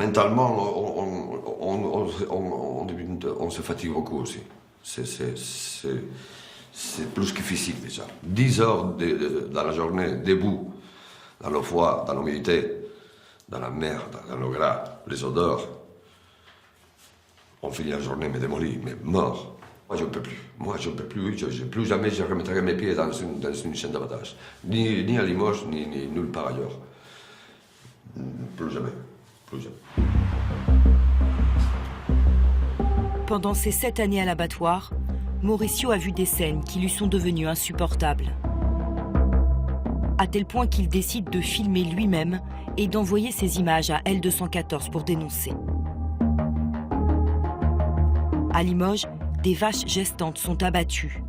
Mentalement, on se fatigue beaucoup aussi. C'est plus que physique déjà. 10 heures dans la journée, debout, dans le froid, dans l'humidité, dans la mer, dans le gras, les odeurs. On finit la journée, mais démoli, mais mort. Moi, je ne peux plus. Moi, je ne peux plus. Plus jamais je remettrai mes pieds dans une chaîne d'abattage. Ni à Limoges, ni nulle part ailleurs. Plus jamais. Plus jamais. Pendant ces 7 années à l'abattoir, Mauricio a vu des scènes qui lui sont devenues insupportables. À tel point qu'il décide de filmer lui-même et d'envoyer ces images à L214 pour dénoncer. À Limoges, des vaches gestantes sont abattues.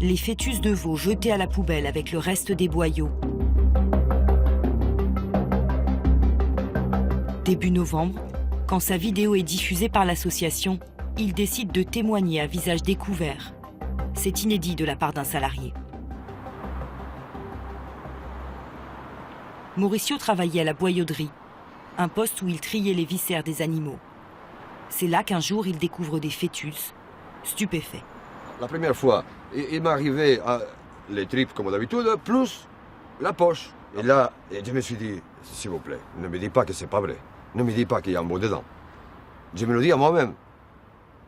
Les fœtus de veau jetés à la poubelle avec le reste des boyaux. Début novembre, quand sa vidéo est diffusée par l'association, il décide de témoigner à visage découvert. C'est inédit de la part d'un salarié. Mauricio travaillait à la boyauderie, un poste où il triait les viscères des animaux. C'est là qu'un jour il découvre des fœtus, stupéfait. La première fois, il m'est arrivé les tripes comme d'habitude, plus la poche. Et là, je me suis dit, s'il vous plaît, ne me dis pas que c'est pas vrai. Ne me dis pas qu'il y a un veau dedans. Je me le dis à moi-même.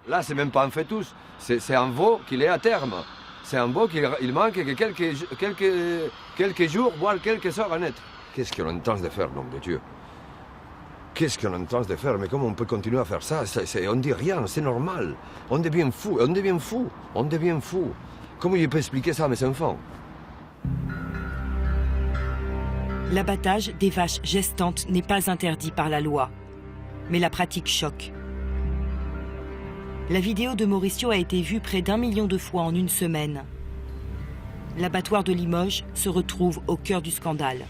Là, c'est même pas un fœtus, c'est un veau qu'il est à terme. C'est un veau qu'il manque que quelques jours, voire quelques heures à naître. Qu'est-ce qu'on est en train de faire, nom de Dieu? Qu'est-ce qu'on est en train de faire? Mais comment on peut continuer à faire ça? On ne dit rien, c'est normal. On devient fou, on devient fou, on devient fou. Comment je peux expliquer ça à mes enfants? L'abattage des vaches gestantes n'est pas interdit par la loi, mais la pratique choque. La vidéo de Mauricio a été vue près d'1 million de fois en une semaine. L'abattoir de Limoges se retrouve au cœur du scandale.